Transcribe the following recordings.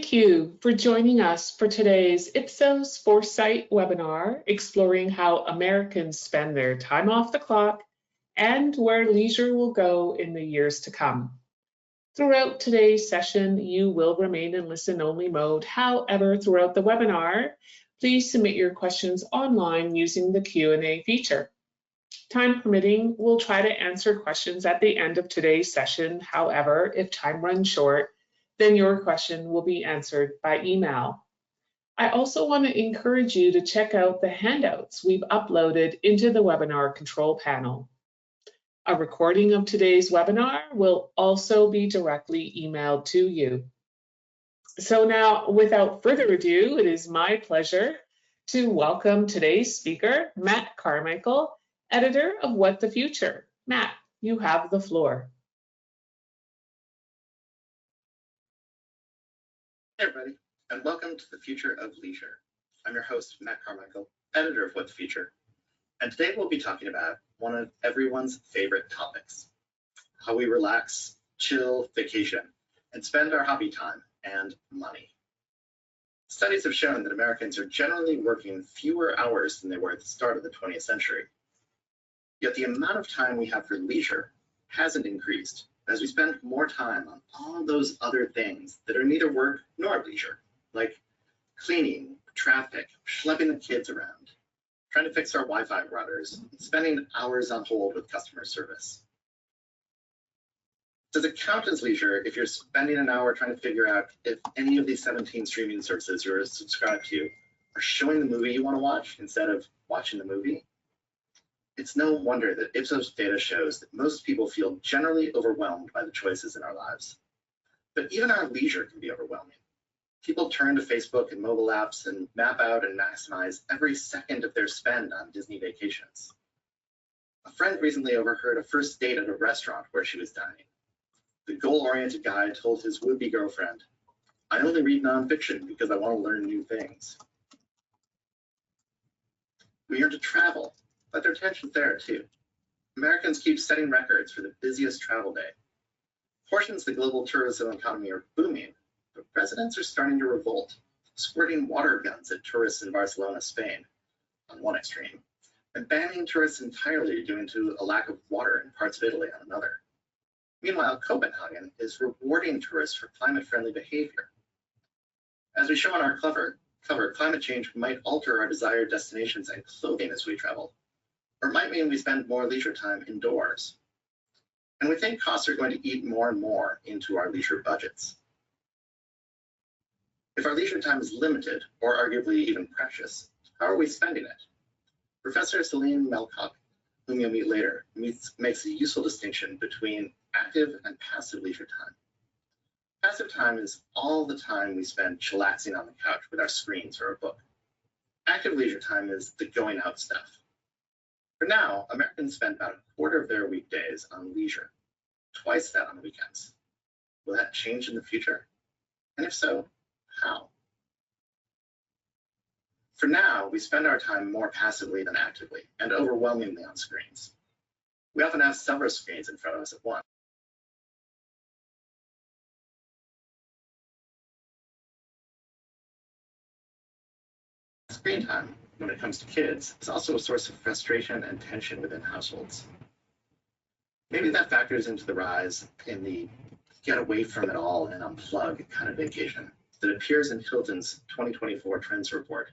Thank you for joining us for today's Ipsos Foresight webinar, exploring how Americans spend their time off the clock and where leisure will go in the years to come. Throughout today's session, you will remain in listen-only mode. However, throughout the webinar, please submit your questions online using the Q&A feature. Time permitting, we'll try to answer questions at the end of today's session. However, if time runs short, then your question will be answered by email. I also want to encourage you to check out the handouts we've uploaded into the webinar control panel. A recording of today's webinar will also be directly emailed to you. So now, without further ado, it is my pleasure to welcome today's speaker, Matt Carmichael, editor of What the Future. Matt, you have the floor. Hey everybody, and welcome to the Future of Leisure. I'm your host, Matt Carmichael, editor of What the Future, and today we'll be talking about one of everyone's favorite topics, how we relax, chill, vacation, and spend our hobby time and money. Studies have shown that Americans are generally working fewer hours than they were at the start of the 20th century. Yet the amount of time we have for leisure hasn't increased, as we spend more time on all those other things that are neither work nor leisure, like cleaning, traffic, schlepping the kids around, trying to fix our Wi-Fi routers, and spending hours on hold with customer service. Does it count as leisure if you're spending an hour trying to figure out if any of these 17 streaming services you're subscribed to are showing the movie you want to watch instead of watching the movie? It's no wonder that Ipsos data shows that most people feel generally overwhelmed by the choices in our lives. But even our leisure can be overwhelming. People turn to Facebook and mobile apps and map out and maximize every second of their spend on Disney vacations. A friend recently overheard a first date at a restaurant where she was dining. The goal-oriented guy told his would-be girlfriend, "I only read nonfiction because I want to learn new things." We yearn to travel, but their tension's there too. Americans keep setting records for the busiest travel day. Portions of the global tourism economy are booming, but residents are starting to revolt, squirting water guns at tourists in Barcelona, Spain, on one extreme, and banning tourists entirely due to a lack of water in parts of Italy on another. Meanwhile, Copenhagen is rewarding tourists for climate-friendly behavior. As we show on our cover, climate change might alter our desired destinations and clothing as we travel, or it might mean we spend more leisure time indoors. And we think costs are going to eat more and more into our leisure budgets. If our leisure time is limited, or arguably even precious, how are we spending it? Professor Celine Melcock, whom you'll meet later, makes a useful distinction between active and passive leisure time. Passive time is all the time we spend chillaxing on the couch with our screens or a book. Active leisure time is the going out stuff. For now, Americans spend about a quarter of their weekdays on leisure, twice that on weekends. Will that change in the future? And if so, how? For now, we spend our time more passively than actively, and overwhelmingly on screens. We often have several screens in front of us at once. Screen time, when it comes to kids, is also a source of frustration and tension within households. Maybe that factors into the rise in the get away from it all and unplug kind of vacation that appears in Hilton's 2024 Trends Report,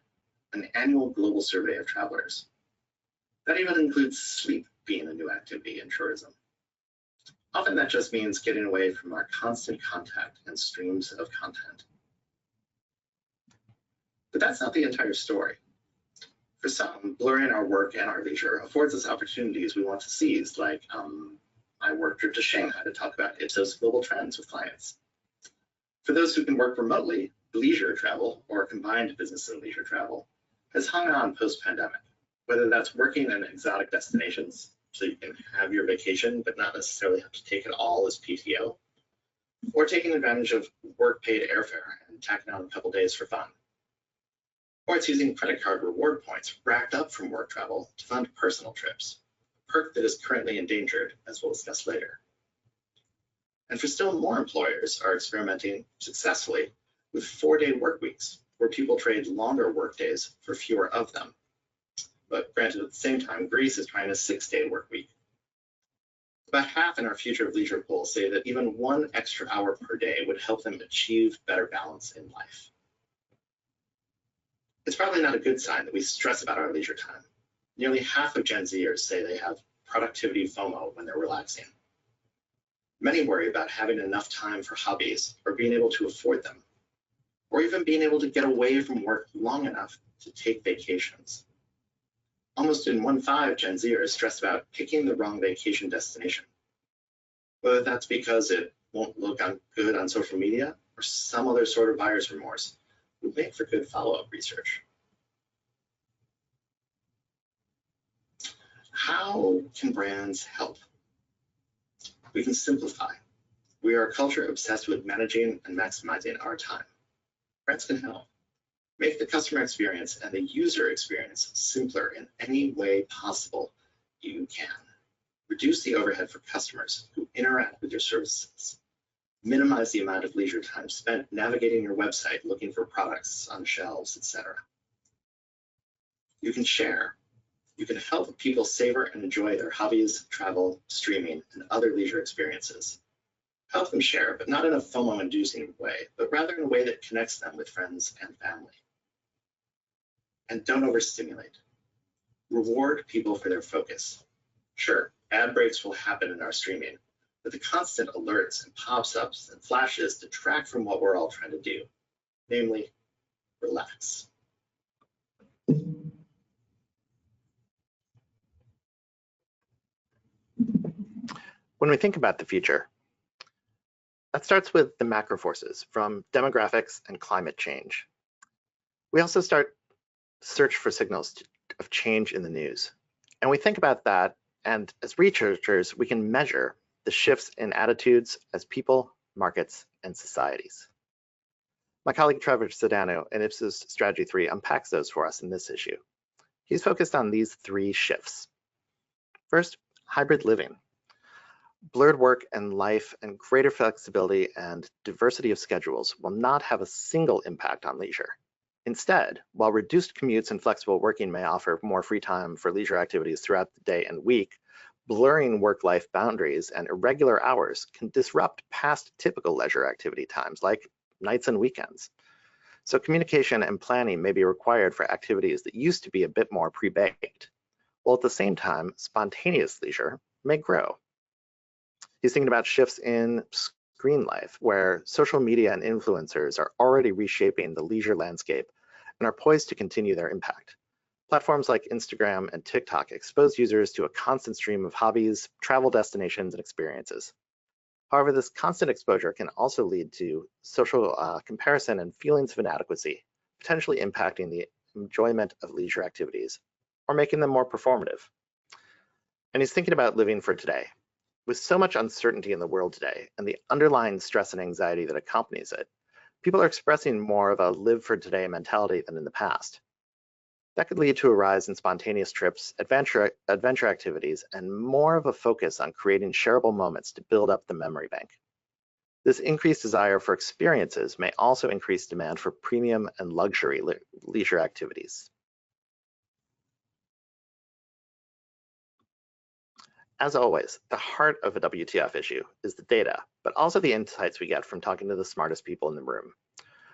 an annual global survey of travelers. That even includes sleep being a new activity in tourism. Often that just means getting away from our constant contact and streams of content. But that's not the entire story. For some, blurring our work and our leisure affords us opportunities we want to seize, like my work trip to Shanghai to talk about Ipsos global trends with clients. For those who can work remotely, leisure travel, or combined business and leisure travel, has hung on post-pandemic, whether that's working in exotic destinations, so you can have your vacation but not necessarily have to take it all as PTO, or taking advantage of work-paid airfare and tacking on a couple days for fun. Or it's using credit card reward points racked up from work travel to fund personal trips, a perk that is currently endangered, as we'll discuss later. And for still more employers are experimenting successfully with 4-day work weeks, where people trade longer work days for fewer of them. But granted, at the same time, Greece is trying a 6-day work week. About half in our Future of Leisure poll say that even 1 extra hour per day would help them achieve better balance in life. It's probably not a good sign that we stress about our leisure time. Nearly half of Gen Zers say they have productivity FOMO when they're relaxing. Many worry about having enough time for hobbies or being able to afford them, or even being able to get away from work long enough to take vacations. Almost in 1/5 Gen Zers stressed about picking the wrong vacation destination. Whether that's because it won't look good on social media or some other sort of buyer's remorse would make for good follow-up research. How can brands help? We can simplify. We are a culture obsessed with managing and maximizing our time. Brands can help. Make the customer experience and the user experience simpler in any way possible you can. Reduce the overhead for customers who interact with your services. Minimize the amount of leisure time spent navigating your website, looking for products on shelves, etc. You can share. You can help people savor and enjoy their hobbies, travel, streaming, and other leisure experiences. Help them share, but not in a FOMO-inducing way, but rather in a way that connects them with friends and family. And don't overstimulate. Reward people for their focus. Sure, ad breaks will happen in our streaming, but the constant alerts and pops-ups and flashes detract from what we're all trying to do, namely, relax. When we think about the future, that starts with the macro forces from demographics and climate change. We also start to search for signals of change in the news. And we think about that, and as researchers, we can measure the shifts in attitudes as people, markets, and societies. My colleague Trevor Sedano in Ipsos Strategy 3 unpacks those for us in this issue. He's focused on these 3 shifts. First, hybrid living. Blurred work and life and greater flexibility and diversity of schedules will not have a single impact on leisure. Instead, while reduced commutes and flexible working may offer more free time for leisure activities throughout the day and week, blurring work-life boundaries and irregular hours can disrupt past typical leisure activity times like nights and weekends. So communication and planning may be required for activities that used to be a bit more pre-baked, while at the same time, spontaneous leisure may grow. He's thinking about shifts in screen life, where social media and influencers are already reshaping the leisure landscape and are poised to continue their impact. Platforms like Instagram and TikTok expose users to a constant stream of hobbies, travel destinations, and experiences. However, this constant exposure can also lead to social comparison and feelings of inadequacy, potentially impacting the enjoyment of leisure activities or making them more performative. And he's thinking about living for today. With so much uncertainty in the world today and the underlying stress and anxiety that accompanies it, people are expressing more of a live for today mentality than in the past. That could lead to a rise in spontaneous trips, adventure activities, and more of a focus on creating shareable moments to build up the memory bank. This increased desire for experiences may also increase demand for premium and luxury leisure activities. As always, the heart of a WTF issue is the data, but also the insights we get from talking to the smartest people in the room.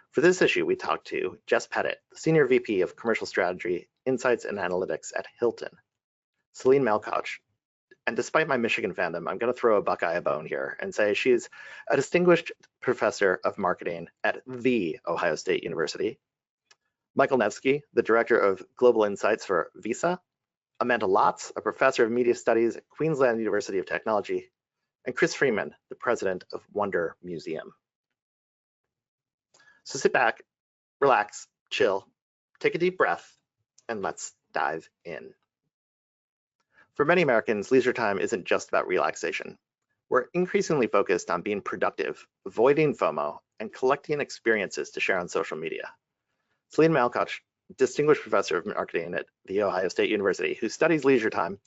For this issue, we talked to Jess Pettit, the Senior VP of Commercial Strategy, Insights and Analytics at Hilton, Celine Malkoch, and despite my Michigan fandom, I'm going to throw a Buckeye a bone here and say she's a distinguished professor of marketing at The Ohio State University, Michael Nevsky, the Director of Global Insights for Visa, Amanda Lotz, a professor of media studies at Queensland University of Technology, and Chris Freeman, the president of Wonder Museum. So sit back, relax, chill, take a deep breath, and let's dive in. For many Americans, leisure time isn't just about relaxation. We're increasingly focused on being productive, avoiding FOMO, and collecting experiences to share on social media. Celine Malkoch, distinguished professor of marketing at The Ohio State University, who studies leisure time,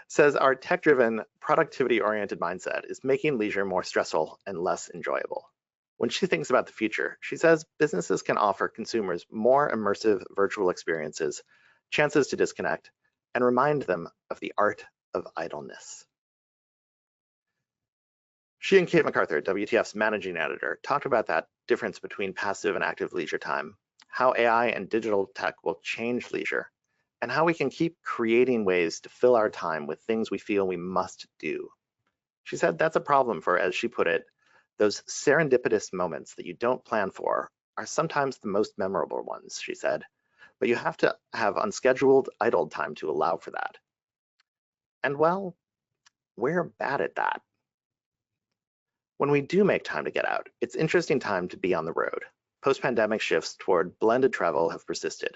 says our tech-driven, productivity-oriented mindset is making leisure more stressful and less enjoyable. When she thinks about the future, she says businesses can offer consumers more immersive virtual experiences, chances to disconnect, and remind them of the art of idleness. She and Kate MacArthur, WTF's managing editor, talked about that difference between passive and active leisure time, how AI and digital tech will change leisure, and how we can keep creating ways to fill our time with things we feel we must do. She said that's a problem for, as she put it, those serendipitous moments that you don't plan for are sometimes the most memorable ones, she said, but you have to have unscheduled, idle time to allow for that. And well, we're bad at that. When we do make time to get out, it's interesting time to be on the road. Post-pandemic shifts toward blended travel have persisted.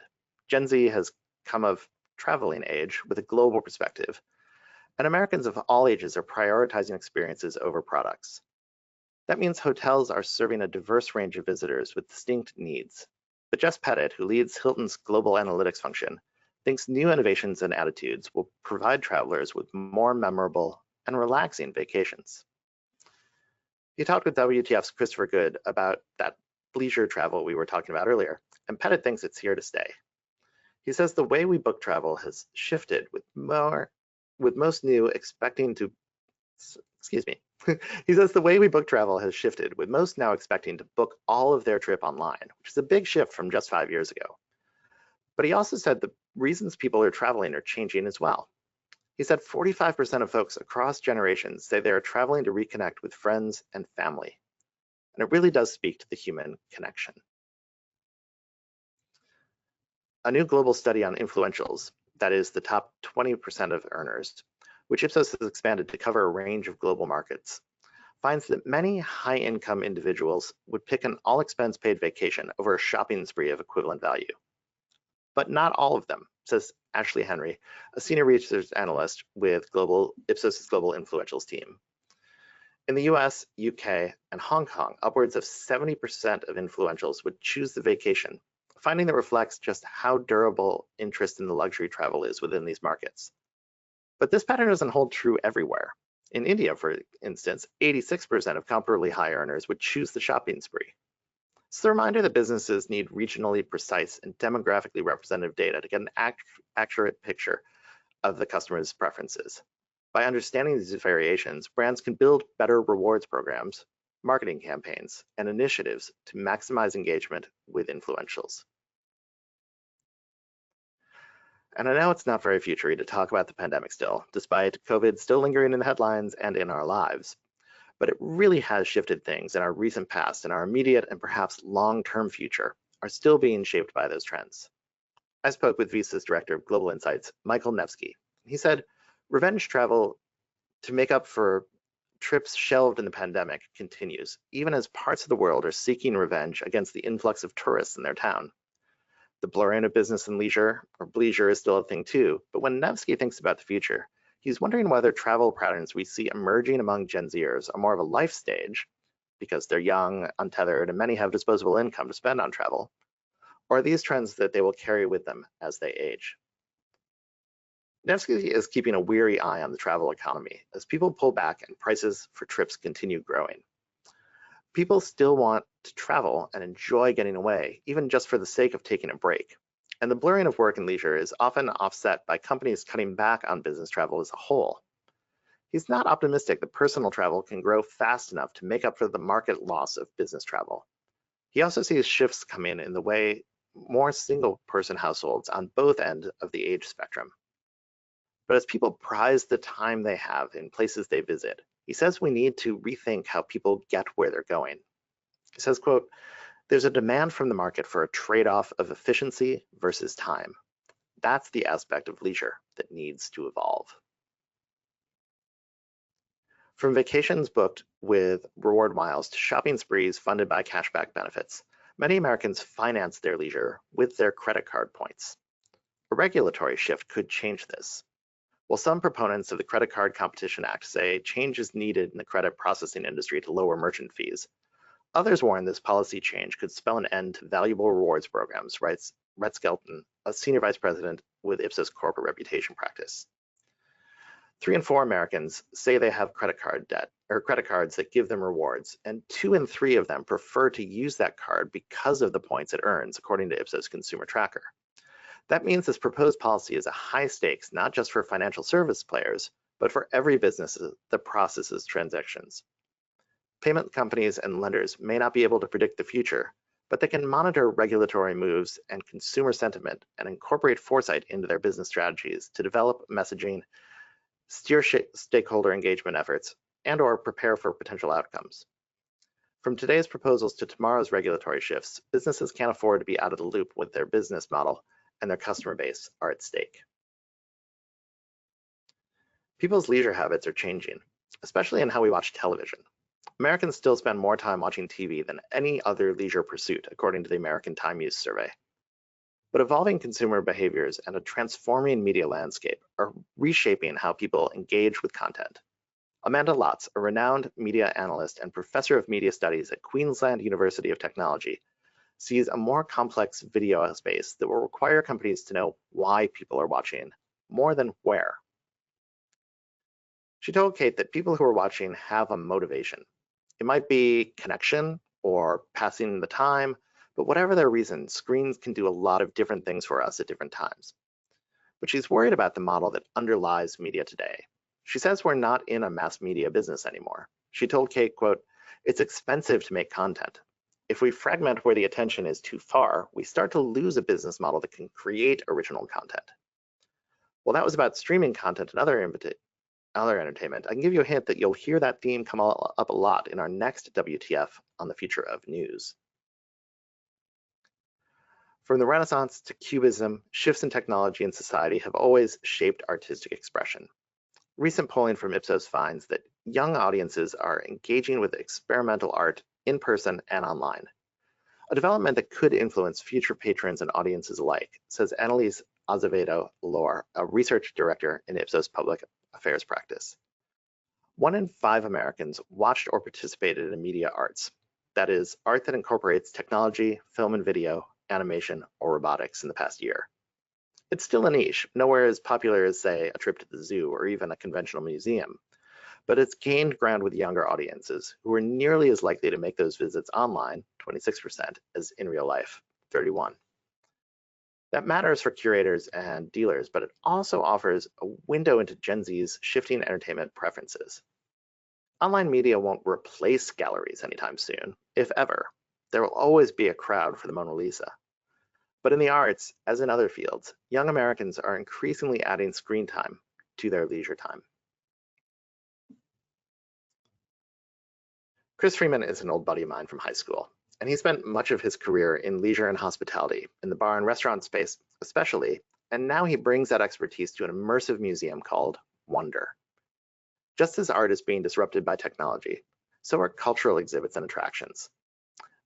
Gen Z has come of traveling age with a global perspective, and Americans of all ages are prioritizing experiences over products. That means hotels are serving a diverse range of visitors with distinct needs. But Jess Pettit, who leads Hilton's global analytics function, thinks new innovations and attitudes will provide travelers with more memorable and relaxing vacations. He talked with WTF's Christopher Good about that leisure travel we were talking about earlier, and Pettit thinks it's here to stay. He says the way we book travel has shifted with most now expecting to book all of their trip online, which is a big shift from just 5 years ago. But he also said the reasons people are traveling are changing as well. He said 45% of folks across generations say they are traveling to reconnect with friends and family. And it really does speak to the human connection. A new global study on influentials, that is the top 20% of earners, which Ipsos has expanded to cover a range of global markets, finds that many high-income individuals would pick an all-expense paid vacation over a shopping spree of equivalent value. But not all of them, says Ashley Henry, a senior research analyst with Ipsos's Global Influentials team. In the US, UK, and Hong Kong, upwards of 70% of influentials would choose the vacation, a finding that reflects just how durable interest in the luxury travel is within these markets. But this pattern doesn't hold true everywhere. In India, for instance, 86% of comparably high earners would choose the shopping spree. It's a reminder that businesses need regionally precise and demographically representative data to get an accurate picture of the customer's preferences. By understanding these variations, brands can build better rewards programs, marketing campaigns, and initiatives to maximize engagement with influentials. And I know it's not very future-y to talk about the pandemic still, despite COVID still lingering in the headlines and in our lives. But it really has shifted things in our recent past, and our immediate and perhaps long-term future are still being shaped by those trends. I spoke with Visa's Director of Global Insights, Michael Nevsky. He said, revenge travel to make up for trips shelved in the pandemic continues, even as parts of the world are seeking revenge against the influx of tourists in their town. The blurring of business and leisure, or bleisure, is still a thing too, but when Nevsky thinks about the future, he's wondering whether travel patterns we see emerging among Gen Zers are more of a life stage, because they're young, untethered, and many have disposable income to spend on travel, or are these trends that they will carry with them as they age? Nevsky is keeping a weary eye on the travel economy as people pull back and prices for trips continue growing. People still want to travel and enjoy getting away, even just for the sake of taking a break. And the blurring of work and leisure is often offset by companies cutting back on business travel as a whole. He's not optimistic that personal travel can grow fast enough to make up for the market loss of business travel. He also sees shifts come in the way more single-person households on both ends of the age spectrum. But as people prize the time they have in places they visit, he says we need to rethink how people get where they're going. He says, quote, there's a demand from the market for a trade-off of efficiency versus time. That's the aspect of leisure that needs to evolve. From vacations booked with reward miles to shopping sprees funded by cashback benefits, many Americans finance their leisure with their credit card points. A regulatory shift could change this. While some proponents of the Credit Card Competition Act say change is needed in the credit processing industry to lower merchant fees, others warn this policy change could spell an end to valuable rewards programs, writes Rhett Skelton, a senior vice president with Ipsos Corporate Reputation Practice. 3 in 4 Americans say they have credit card debt or credit cards that give them rewards, and 2 in 3 of them prefer to use that card because of the points it earns, according to Ipsos Consumer Tracker. That means this proposed policy is a high stakes, not just for financial service players, but for every business that processes transactions. Payment companies and lenders may not be able to predict the future, but they can monitor regulatory moves and consumer sentiment and incorporate foresight into their business strategies to develop messaging, steer stakeholder engagement efforts, and/or prepare for potential outcomes. From today's proposals to tomorrow's regulatory shifts, businesses can't afford to be out of the loop with their business model, and their customer base are at stake. People's leisure habits are changing, especially in how we watch television. Americans still spend more time watching TV than any other leisure pursuit, according to the American Time Use Survey. But evolving consumer behaviors and a transforming media landscape are reshaping how people engage with content. Amanda Lotz, a renowned media analyst and professor of media studies at Queensland University of Technology, sees a more complex video space that will require companies to know why people are watching more than where. She told Kate that people who are watching have a motivation. It might be connection or passing the time, but whatever their reason, screens can do a lot of different things for us at different times. But she's worried about the model that underlies media today. She says we're not in a mass media business anymore. She told Kate, quote, "It's expensive to make content. If we fragment where the attention is too far, we start to lose a business model that can create original content." Well, that was about streaming content and other entertainment. I can give you a hint that you'll hear that theme come up a lot in our next WTF on the future of news. From the Renaissance to Cubism, shifts in technology and society have always shaped artistic expression. Recent polling from Ipsos finds that young audiences are engaging with experimental art in person and online, a development that could influence future patrons and audiences alike, says Annalise Azevedo Lore, a research director in Ipsos Public Affairs Practice. 1 in 5 Americans watched or participated in media arts, that is, art that incorporates technology, film and video, animation, or robotics in the past year. It's still a niche, nowhere as popular as, say, a trip to the zoo or even a conventional museum, but it's gained ground with younger audiences who are nearly as likely to make those visits online, 26%, as in real life, 31%. That matters for curators and dealers, but it also offers a window into Gen Z's shifting entertainment preferences. Online media won't replace galleries anytime soon, if ever. There will always be a crowd for the Mona Lisa. But in the arts, as in other fields, young Americans are increasingly adding screen time to their leisure time. Chris Freeman is an old buddy of mine from high school, and he spent much of his career in leisure and hospitality, in the bar and restaurant space especially, and now he brings that expertise to an immersive museum called Wonder. Just as art is being disrupted by technology, so are cultural exhibits and attractions.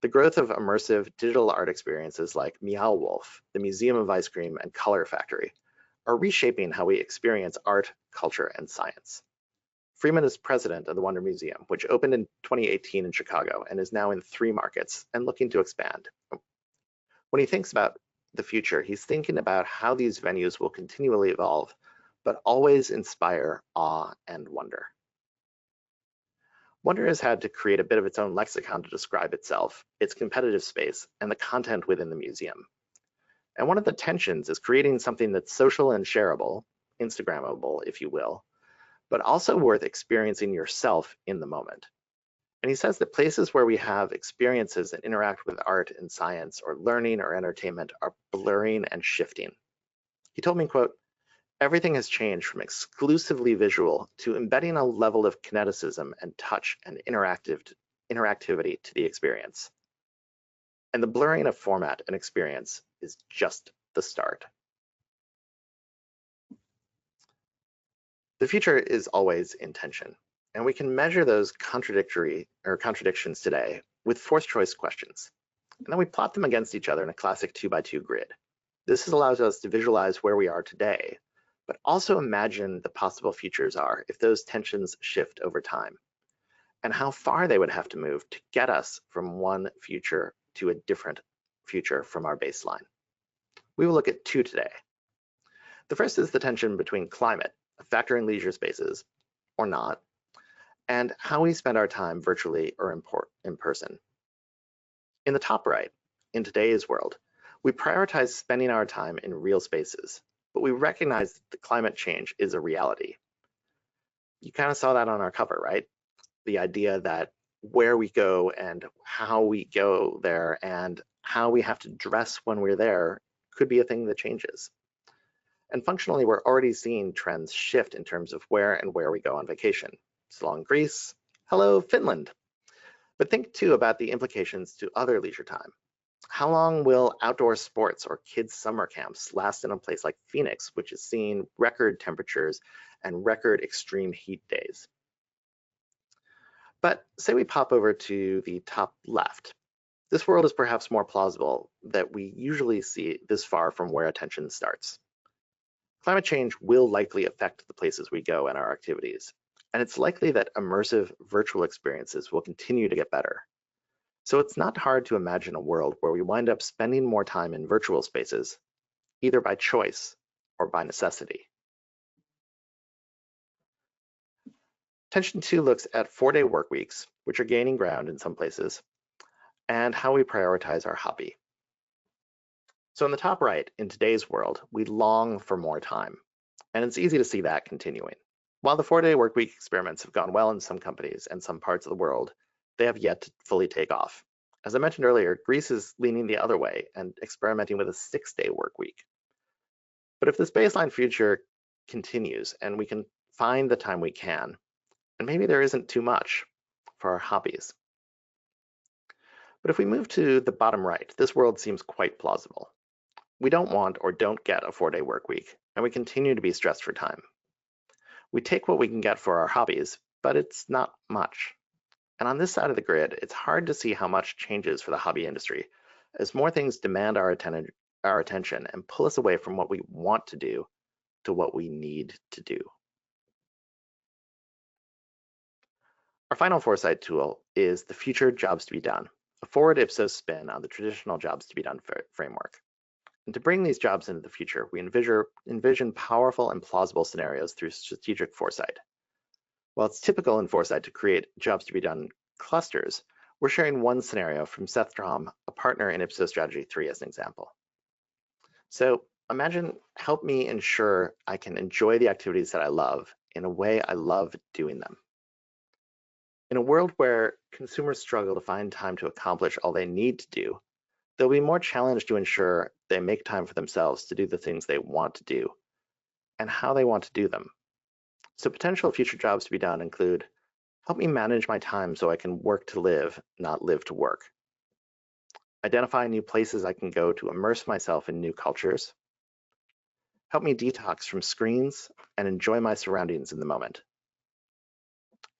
The growth of immersive digital art experiences like Meow Wolf, the Museum of Ice Cream, and Color Factory are reshaping how we experience art, culture, and science. Freeman is president of the Wonder Museum, which opened in 2018 in Chicago and is now in 3 markets and looking to expand. When he thinks about the future, he's thinking about how these venues will continually evolve, but always inspire awe and wonder. Wonder has had to create a bit of its own lexicon to describe itself, its competitive space, and the content within the museum. And one of the tensions is creating something that's social and shareable, Instagrammable, if you will, but also worth experiencing yourself in the moment. And he says that places where we have experiences that interact with art and science or learning or entertainment are blurring and shifting. He told me, quote, "Everything has changed from exclusively visual to embedding a level of kineticism and touch and interactivity to the experience. And the blurring of format and experience is just the start." The future is always in tension, and we can measure those contradictions today with forced choice questions. And then we plot them against each other in a classic 2x2 grid. This allows us to visualize where we are today, but also imagine the possible futures are if those tensions shift over time, and how far they would have to move to get us from one future to a different future from our baseline. We will look at 2 today. The first is the tension between climate a factor in leisure spaces or not, and how we spend our time virtually or in person. In the top right, in today's world, we prioritize spending our time in real spaces, but we recognize that climate change is a reality. You kind of saw that on our cover, right? The idea that where we go and how we go there and how we have to dress when we're there could be a thing that changes. And functionally, we're already seeing trends shift in terms of where we go on vacation. So long Greece, hello Finland. But think too about the implications to other leisure time. How long will outdoor sports or kids' summer camps last in a place like Phoenix, which is seeing record temperatures and record extreme heat days? But say we pop over to the top left. This world is perhaps more plausible that we usually see this far from where attention starts. Climate change will likely affect the places we go and our activities, and it's likely that immersive virtual experiences will continue to get better. So it's not hard to imagine a world where we wind up spending more time in virtual spaces, either by choice or by necessity. Tension 2 looks at 4-day work weeks, which are gaining ground in some places, and how we prioritize our hobby. So in the top right, in today's world, we long for more time, and it's easy to see that continuing. While the 4-day workweek experiments have gone well in some companies and some parts of the world, they have yet to fully take off. As I mentioned earlier, Greece is leaning the other way and experimenting with a 6-day work week. But if this baseline future continues and we can find the time we can, and maybe there isn't too much for our hobbies. But if we move to the bottom right, this world seems quite plausible. We don't want or don't get a 4-day work week, and we continue to be stressed for time. We take what we can get for our hobbies, but it's not much. And on this side of the grid, it's hard to see how much changes for the hobby industry as more things demand our attention and pull us away from what we want to do to what we need to do. Our final foresight tool is the future jobs to be done, a forward Ipsos spin on the traditional jobs to be done framework. And to bring these jobs into the future, we envision powerful and plausible scenarios through strategic foresight. While it's typical in foresight to create jobs to be done clusters, we're sharing one scenario from Seth Drom, a partner in Ipsos Strategy 3 as an example. So imagine, help me ensure I can enjoy the activities that I love in a way I love doing them. In a world where consumers struggle to find time to accomplish all they need to do, they'll be more challenged to ensure they make time for themselves to do the things they want to do and how they want to do them. So potential future jobs to be done include, help me manage my time so I can work to live, not live to work. Identify new places I can go to immerse myself in new cultures. Help me detox from screens and enjoy my surroundings in the moment.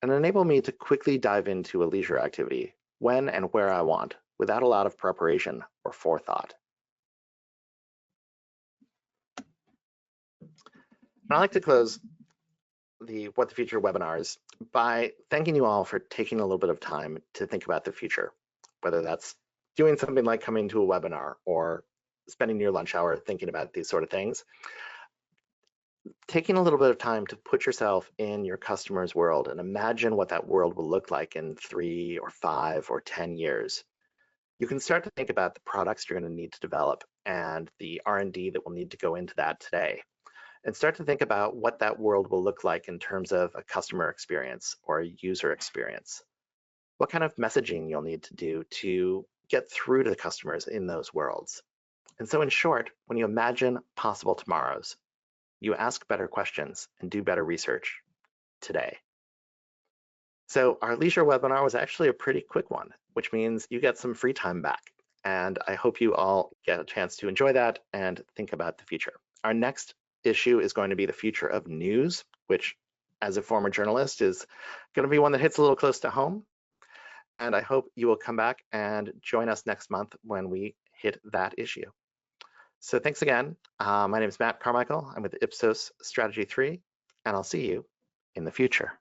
And enable me to quickly dive into a leisure activity when and where I want, without a lot of preparation or forethought. And I'd like to close the What the Future webinars by thanking you all for taking a little bit of time to think about the future, whether that's doing something like coming to a webinar or spending your lunch hour thinking about these sort of things. Taking a little bit of time to put yourself in your customer's world and imagine what that world will look like in 3 or 5 or 10 years. You can start to think about the products you're going to need to develop and the R&D that will need to go into that today. And start to think about what that world will look like in terms of a customer experience or a user experience. What kind of messaging you'll need to do to get through to the customers in those worlds. And so in short, when you imagine possible tomorrows, you ask better questions and do better research today. So our leisure webinar was actually a pretty quick one, which means you get some free time back. And I hope you all get a chance to enjoy that and think about the future. Our next issue is going to be the future of news, which as a former journalist is going to be one that hits a little close to home. And I hope you will come back and join us next month when we hit that issue. So thanks again. My name is Matt Carmichael. I'm with Ipsos Strategy 3, and I'll see you in the future.